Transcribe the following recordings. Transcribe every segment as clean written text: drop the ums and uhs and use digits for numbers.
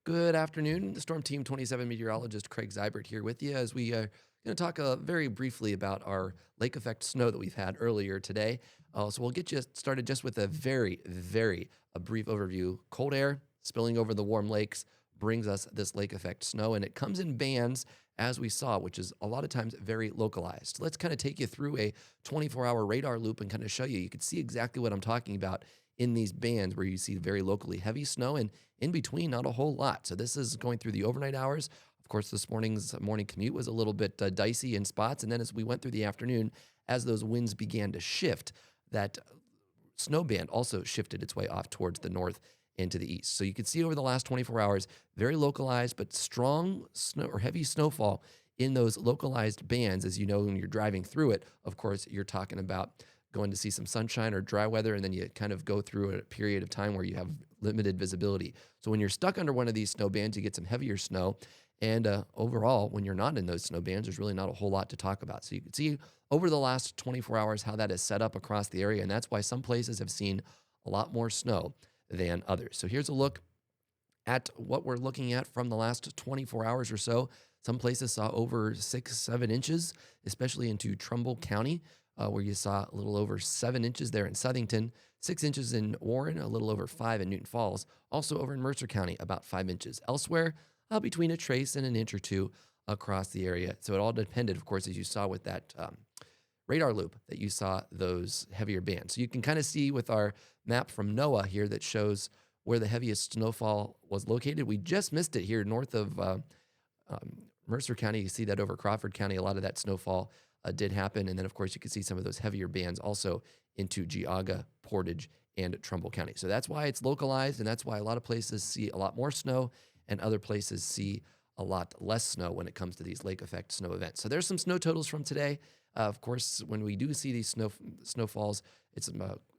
Good afternoon. The Storm Team 27 meteorologist Craig Zybert here with you as we are going to talk very briefly about our lake effect snow that we've had earlier today. So we'll get you started just with a very brief overview. Cold air spilling over the warm lakes brings us this lake effect snow, and it comes in bands as we saw, which is a lot of times very localized. Let's kind of take you through a 24-hour radar loop and kind of show you. You can see exactly what I'm talking about in these bands where you see very locally heavy snow and in between not a whole lot. So this is going through the overnight hours. Of course, this morning's morning commute was a little bit dicey in spots. And then as we went through the afternoon, as those winds began to shift, that snow band also shifted its way off towards the north into the east. So you can see over the last 24 hours, very localized, but strong snow or heavy snowfall in those localized bands. As you know, when you're driving through it, of course, you're talking about going to see some sunshine or dry weather, and then you kind of go through a period of time where you have limited visibility. So when you're stuck under one of these snow bands, you get some heavier snow. And overall, when you're not in those snow bands, there's really not a whole lot to talk about. So you can see over the last 24 hours how that is set up across the area, and that's why some places have seen a lot more snow than others. So here's a look at what we're looking at from the last 24 hours or so. Some places saw over 6-7 inches, especially into Trumbull County, where you saw a little over 7 inches there in Southington, 6 inches in Warren, a little over 5 in Newton Falls. Also over in Mercer County, about 5 inches. Elsewhere, between a trace and an inch or two across the area. So it all depended, of course, as you saw with that radar loop, that you saw those heavier bands. So you can kind of see with our map from NOAA here that shows where the heaviest snowfall was located. We just missed it here north of Mercer County. You see that over Crawford County, a lot of that snowfall did happen. And then, of course, you can see some of those heavier bands also into Geauga, Portage, and Trumbull County. So that's why it's localized, and that's why a lot of places see a lot more snow and other places see a lot less snow when it comes to these lake effect snow events. So there's some snow totals from today. Of course, when we do see these snowfalls, it's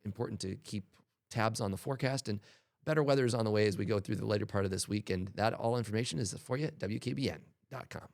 important to keep tabs on the forecast, and better weather is on the way as we go through the later part of this week. And that all information is for you at WKBN.com.